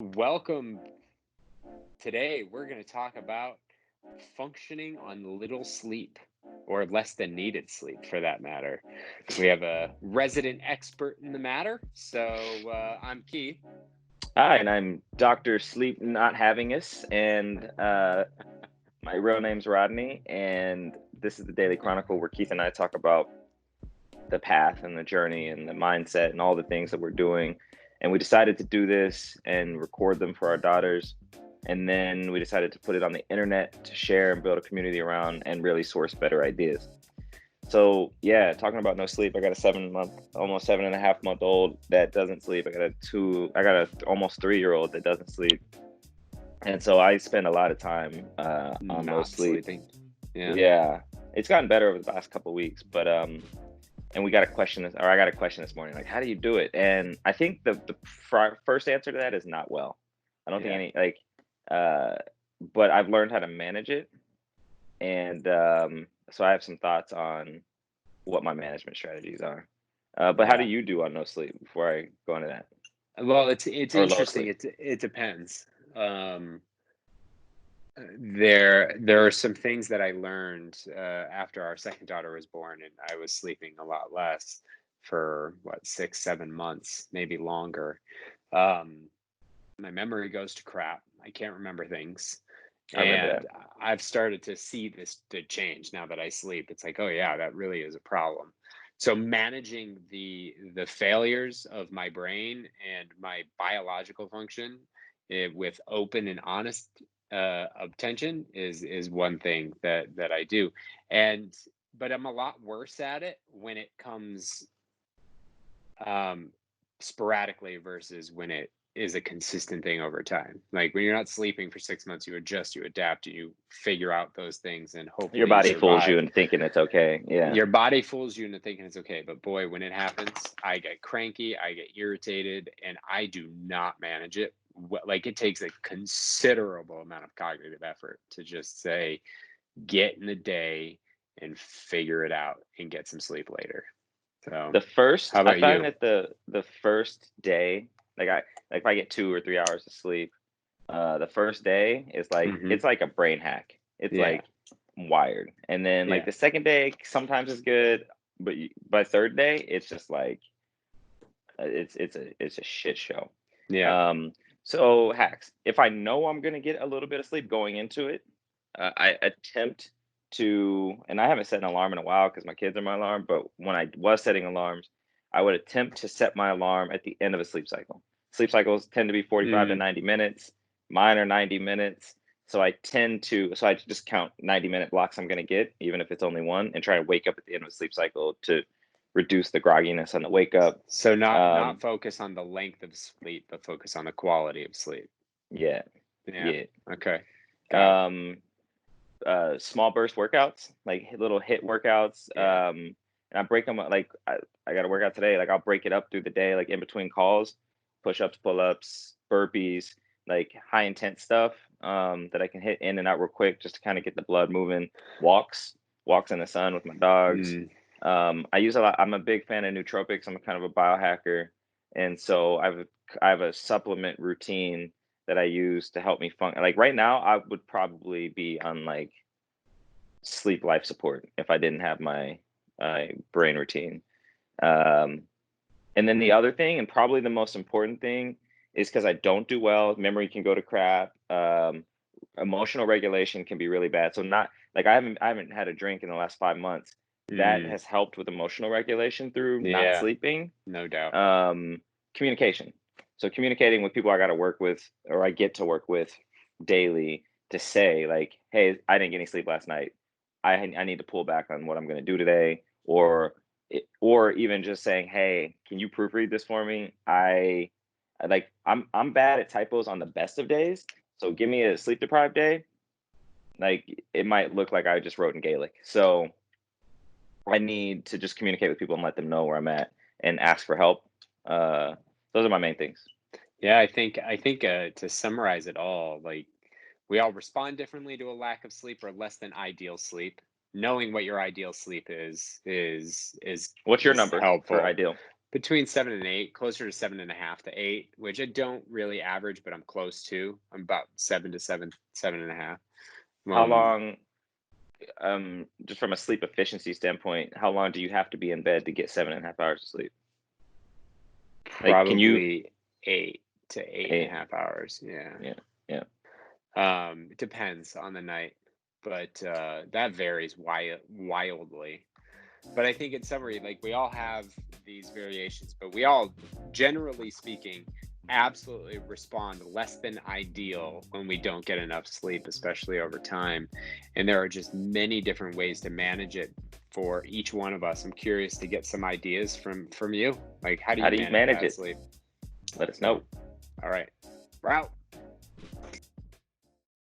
Welcome. Today, we're going to talk about functioning on little sleep or less than needed sleep for that matter. We have a resident expert in the matter. So I'm Keith. Hi, and I'm Dr. Sleep Not Having Us, and my real name's Rodney, and this is the Daily Chronicle where Keith and I talk about the path and the journey and the mindset and all the things that we're doing. And we decided to do this and record them for our daughters. And then we decided to put it on the internet to share and build a community around and really source better ideas. So yeah, talking about no sleep, I got a 7 month, almost 7.5 month old that doesn't sleep. I got a almost 3 year old that doesn't sleep. And so I spend a lot of time on no Not sleep. sleeping. Yeah. Yeah, it's gotten better over the last couple of weeks, but and we got a question, or I got a question this morning, like, how do you do it? And I think the first answer to that is not well. I don't think Yeah. uh, but I've learned how to manage it, and so I have some thoughts on what my management strategies are. But how do Yeah. you do on no sleep before I go into that, Well, it's or low interesting. sleep? It depends. Um, there are some things that I learned after our second daughter was born, and I was sleeping a lot less for what 6, 7 months, maybe longer. Um, my memory goes to crap. I can't remember things, I remember and that. I've started to see this to change now that I sleep. It's like, oh yeah, that really is a problem. So managing the failures of my brain and my biological function with open and honest attention is one thing that I do, and but I'm a lot worse at it when it comes um, sporadically versus when it is a consistent thing over time. Like when you're not sleeping for 6 months, you adjust, you adapt, you figure out those things, and Your hopefully you body fools you survive. and thinking it's okay. Yeah. Your body fools you into thinking it's okay, but boy, when it happens, I get cranky, I get irritated, and I do not manage it. Like it takes a considerable amount of cognitive effort to just say, get in the day and figure it out and get some sleep later. So, how I about find you? that the first day, like if I get 2 or 3 hours of sleep, the first day is like Hmm. it's like a brain hack. It's Yeah. like wired, and then like Yeah. the second day sometimes is good, but by third day it's just like it's a shit show. Yeah. Um, so hacks. If I know I'm gonna get a little bit of sleep going into it, I attempt to, and I haven't set an alarm in a while because my kids are my alarm. But when I was setting alarms, I would attempt to set my alarm at the end of a sleep cycle. Sleep cycles tend to be 45 to Mm, 90 minutes. Mine are 90 minutes. So I just count 90-minute blocks I'm going to get, even if it's only one, and try to wake up at the end of a sleep cycle to reduce the grogginess on the wake up. so not Um, focus on the length of sleep, but focus on the quality of sleep. yeah, Yeah. yeah. Okay. Got it. Um, Small burst workouts, like little hit workouts. Yeah. And I break them up. Like I got to work out today. Like I'll break it up through the day, like in between calls, push ups, pull ups, burpees, like high intent stuff that I can hit in and out real quick just to kind of get the blood moving. Walks in the sun with my dogs. Mm, I use a lot. I'm a big fan of nootropics. I'm a kind of a biohacker, and so I have a supplement routine that I use to help me function. Like right now, I would probably be on like sleep life support if I didn't have my brain routine. Um, and then the other thing, and probably the most important thing, is because I don't do well. Memory can go to crap. Emotional regulation can be really bad. So not like I haven't had a drink in the last 5 months. That mm, has helped with emotional regulation through not yeah. sleeping. No doubt. Um, Communication. So communicating with people I got to work with or I get to work with daily to say like, hey, I didn't get any sleep last night. I need to pull back on what I'm going to do today, or even just saying, hey, can you proofread this for me? I'm bad at typos on the best of days. So give me a sleep deprived day, like it might look like I just wrote in Gaelic. So I need to just communicate with people and let them know where I'm at and ask for help. Uh, those are my main things. Yeah, I think to summarize it all, like we all respond differently to a lack of sleep or less than ideal sleep. Knowing what your ideal sleep is What's your is number for helpful. ideal? Between 7 and 8, closer to 7.5 to 8, which I don't really average, but I'm close to. I'm about 7 to 7, 7.5. How Um, long, just from a sleep efficiency standpoint, how long do you have to be in bed to get 7.5 hours of sleep? Like, can you? Probably 8 to eight and a Eight. half hours. Yeah. Yeah, yeah. It depends on the night, but that varies wildly. But I think in summary, like we all have these variations, but we all, generally speaking, absolutely respond less than ideal when we don't get enough sleep, especially over time. And there are just many different ways to manage it for each one of us. I'm curious to get some ideas from you. Like, how do How you do you manage manage bad it? sleep? Let us know. So, all right, we're out.